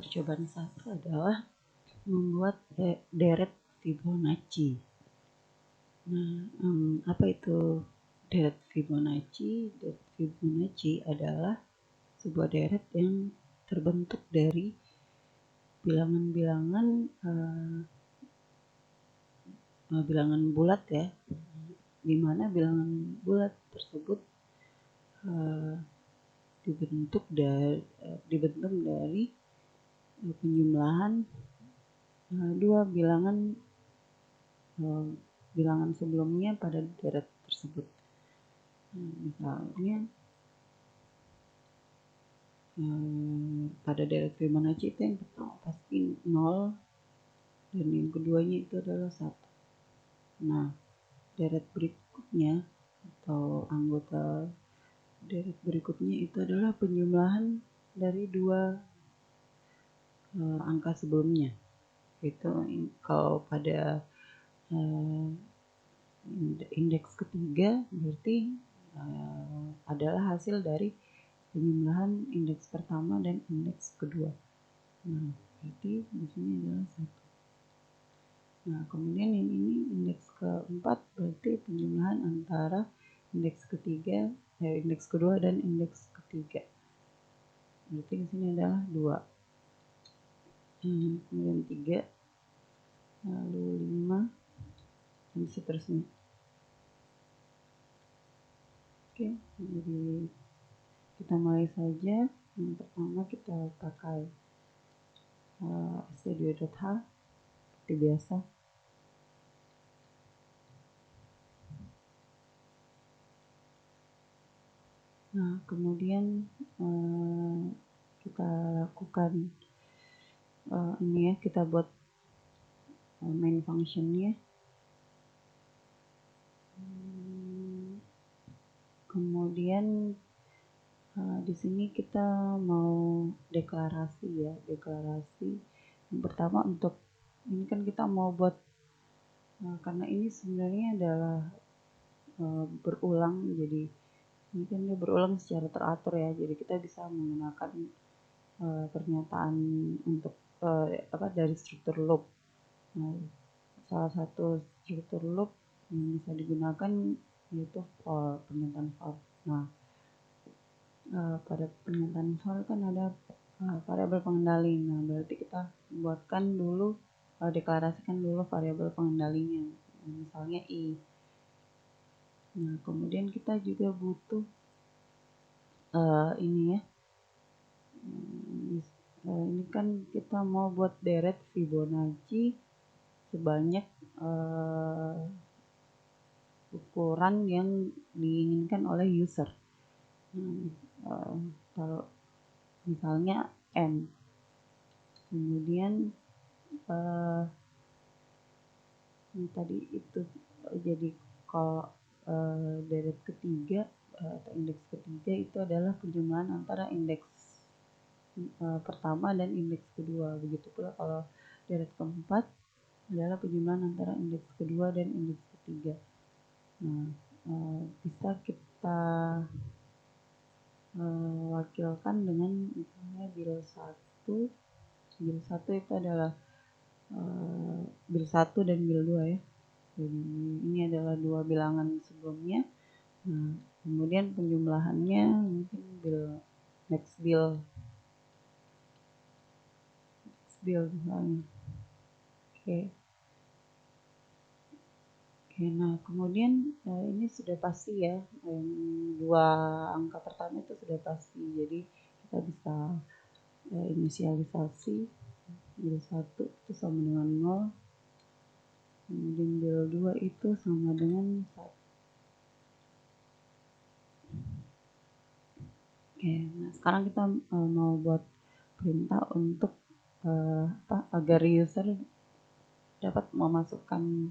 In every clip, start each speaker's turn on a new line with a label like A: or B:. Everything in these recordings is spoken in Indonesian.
A: percobaan 1 adalah membuat deret Fibonacci. Nah, apa itu deret Fibonacci? Deret Fibonacci adalah sebuah deret yang terbentuk dari bilangan-bilangan bilangan bulat ya, di mana bilangan bulat tersebut dibentuk dari penjumlahan dua bilangan sebelumnya pada deret tersebut. Misalnya pada deret Fibonacci itu yang pertama pasti 0 dan yang keduanya itu adalah 1. Nah, deret berikutnya atau anggota deret berikutnya itu adalah penjumlahan dari dua angka sebelumnya. Itu kalau pada indeks ketiga berarti adalah hasil dari penjumlahan indeks pertama dan indeks kedua. Nah, berarti di sini adalah 1. Nah, kemudian yang ini indeks keempat berarti penjumlahan antara indeks ketiga, indeks kedua dan indeks ketiga. Berarti di sini adalah 2. Kemudian 3, lalu 5, dan seterusnya. Oke, jadi kita mulai saja. Yang pertama kita pakai stdio.h seperti biasa. Nah, kemudian kita lakukan ini ya, kita buat main functionnya. Kemudian di sini kita mau deklarasi ya, deklarasi. Yang pertama untuk ini kan kita mau buat karena ini sebenarnya adalah berulang, jadi ini kan dia berulang secara teratur ya, jadi kita bisa menggunakan pernyataan untuk dari struktur loop. Nah, salah satu struktur loop yang bisa digunakan yaitu for, pernyataan for. Nah, pada pernyataan for kan ada variabel pengendali. Nah, berarti kita buatkan dulu, deklarasikan dulu variabel pengendalinya, misalnya i. Nah, kemudian kita juga butuh ini ya. Ini kan kita mau buat deret Fibonacci sebanyak ukuran yang diinginkan oleh user. Kalau misalnya n, kemudian ini tadi itu jadi kalau deret ketiga atau indeks ketiga itu adalah penjumlahan antara indeks pertama dan indeks kedua. Begitu pula kalau deret keempat adalah penjumlahan antara indeks kedua dan indeks ketiga. Nah, bisa kita wakilkan dengan misalnya bil 1. Bil 1 itu adalah bil 1 dan bil 2 ya. Jadi ini adalah dua bilangan sebelumnya. Nah, kemudian penjumlahannya mungkin next bil misalnya. Oke, nah kemudian ini sudah pasti ya, yang dua angka pertama itu sudah pasti, jadi kita bisa inisialisasi bil 1 itu sama dengan 0, kemudian bil 2 itu sama dengan 1. Oke, nah sekarang kita mau buat perintah untuk agar user dapat memasukkan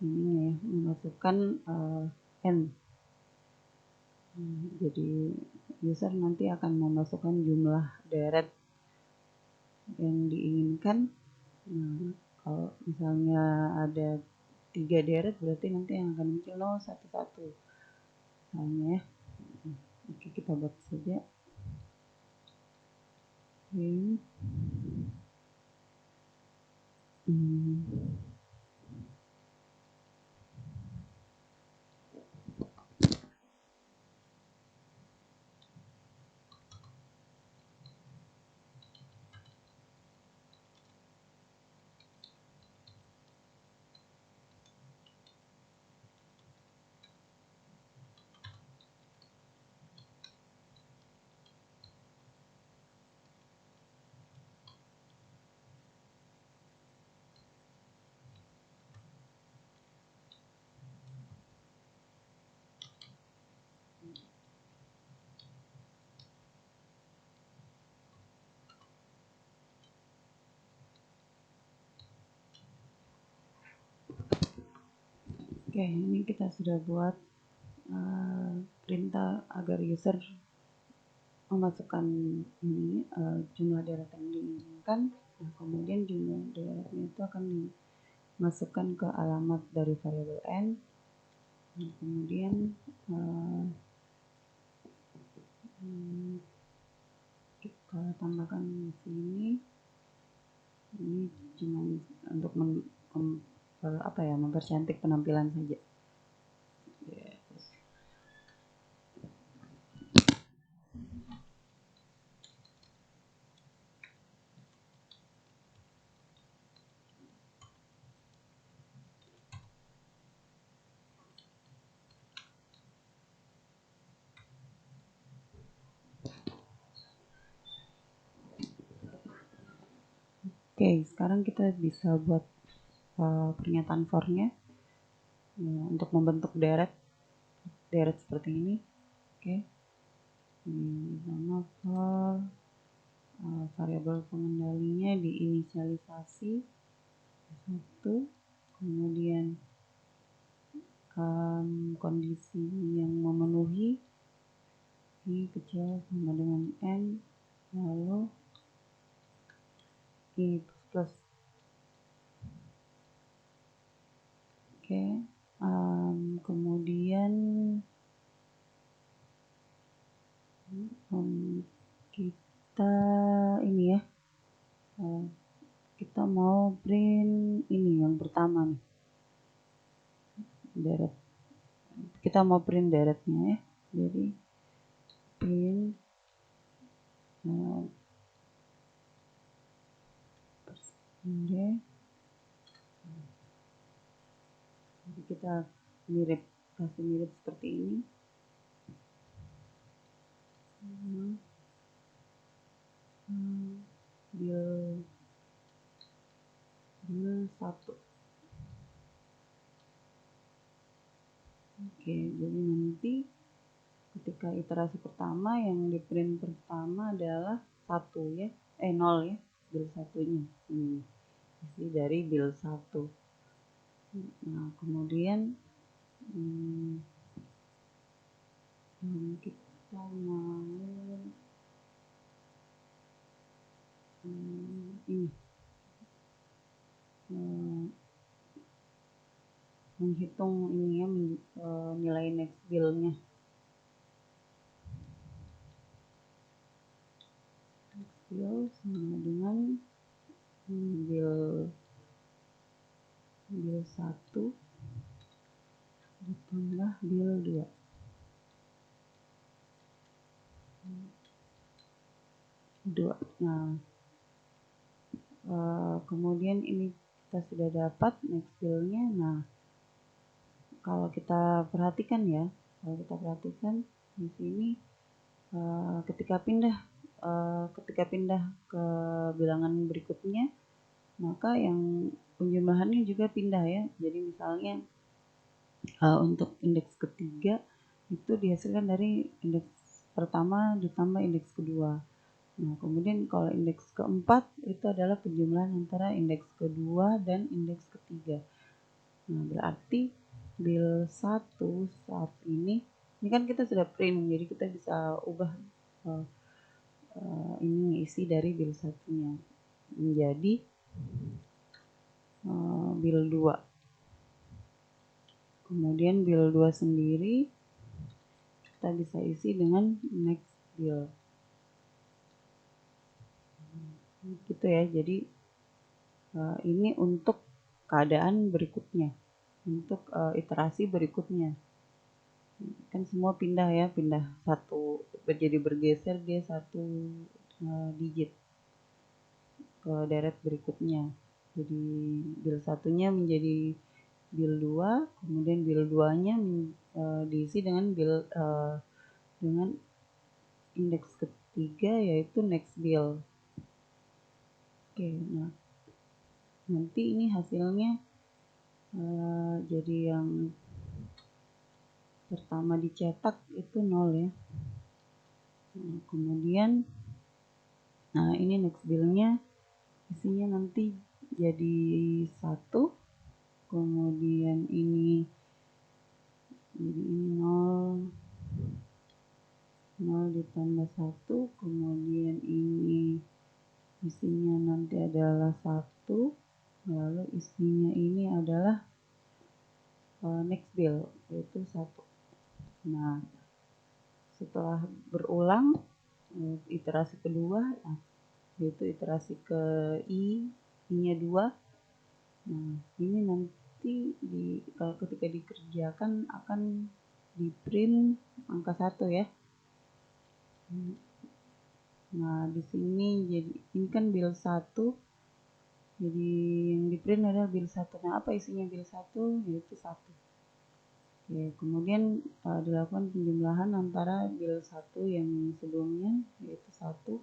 A: ini ya, memasukkan n. Jadi user nanti akan memasukkan jumlah deret yang diinginkan. Nah, kalau misalnya ada 3 deret berarti nanti yang akan muncul 0, 1, 1 misalnya ya. Oke, kita buat saja. Oke. Oke, ini kita sudah buat perintah agar user memasukkan ini jumlah deret yang diinginkan. Nah, kemudian jumlah deretnya itu akan dimasukkan ke alamat dari variabel n. Nah, kemudian kita tambahkan di sini. Ini cuma untuk mempercantik penampilan saja. Oke, sekarang kita bisa buat pernyataan for-nya untuk membentuk deret seperti ini. Oke, sama for variabel pengendalinya diinisialisasi 1, kemudian kondisi yang memenuhi i kecil sama dengan n, lalu i plus. Oke, kemudian kita ini ya, kita mau print ini yang pertama nih, deret. Kita mau print deretnya ya, jadi print jadi kita kasih mirip seperti ini. Bil 1. Oke, jadi nanti ketika iterasi pertama yang di print pertama adalah 1 ya, 0 ya, bil 1-nya ini isi dari bil 1. Nah, kemudian kita mau ini menghitung ini ya, nilai next bill-nya. Next bill sama dengan bil 1 ditambah bil 2. Nah, kemudian ini kita sudah dapat next bill-nya. Nah, kalau kita perhatikan di sini ketika pindah ke bilangan berikutnya, maka yang penjumlahannya juga pindah ya. Jadi misalnya untuk indeks ketiga itu dihasilkan dari indeks pertama ditambah indeks kedua. Nah, kemudian kalau indeks keempat itu adalah penjumlahan antara indeks kedua dan indeks ketiga. Nah, berarti bil 1 saat ini kan kita sudah print, jadi kita bisa ubah ini isi dari bil 1-nya menjadi bil 2. Kemudian bil 2 sendiri kita bisa isi dengan next bill. Gitu ya. Jadi ini untuk keadaan berikutnya, untuk iterasi berikutnya. Kan semua pindah ya, pindah satu, jadi bergeser dia 1 digit ke deret berikutnya. Jadi bil 1-nya menjadi bil 2, kemudian bil 2-nya diisi dengan dengan indeks ketiga yaitu next bill. Oke, nah nanti ini hasilnya jadi yang pertama dicetak itu 0 ya. Nah, kemudian ini next bill-nya isinya nanti jadi 1, kemudian ini Jadi ini 0 ditambah 1, kemudian ini isinya nanti adalah 1, lalu isinya ini adalah next bill, yaitu 1. Nah, setelah berulang iterasi kedua, yaitu iterasi ke I-nya 2. Nah, ini nanti ketika dikerjakan akan di print angka 1 ya. Nah, di sini jadi ini kan bill 1. Jadi yang di print adalah bill 1. Nah, apa isinya bill 1? Yaitu 1. Oke, kemudian dilakukan penjumlahan antara bill 1 yang sebelumnya yaitu 1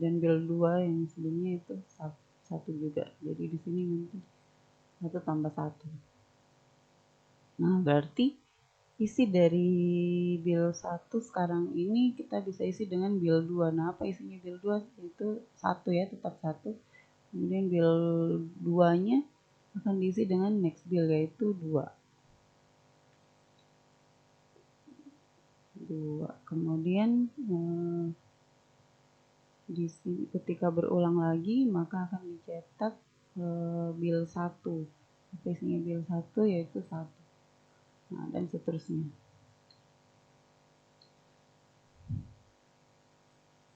A: dan bill 2 yang sebelumnya itu 1 juga. Jadi di sini nanti 1 tambah 1. Nah, berarti isi dari bill 1 sekarang ini kita bisa isi dengan bill 2. Nah, apa isinya bill 2? Itu 1 ya, tetap 1. Kemudian bill 2-nya akan diisi dengan next bill yaitu 2. Kemudian di sini ketika berulang lagi maka akan dicetak bill 1. Isinya bill 1 yaitu 1. Nah, dan seterusnya.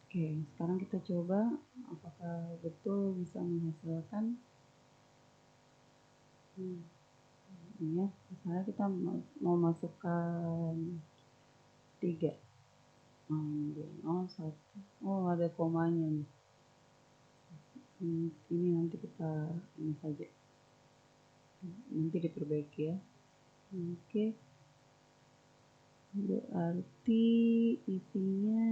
A: Oke, sekarang kita coba apakah betul bisa menghasilkan. Ya, misalnya kita mau masukkan 3. Oh, 1. Oh, ada komanya nih. Ini nanti kita ini saja. Nanti diperbaiki ya. Oke. Berarti isinya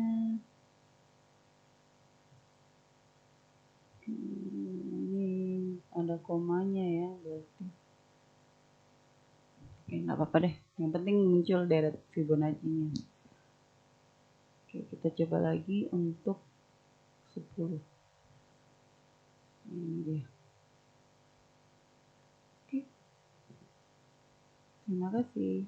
A: ini ada komanya ya berarti. Oke, nggak apa-apa deh. Yang penting muncul deret Fibonacci-nya. Oke, kita coba lagi untuk 10. Ini dia. Oke. Terima kasih.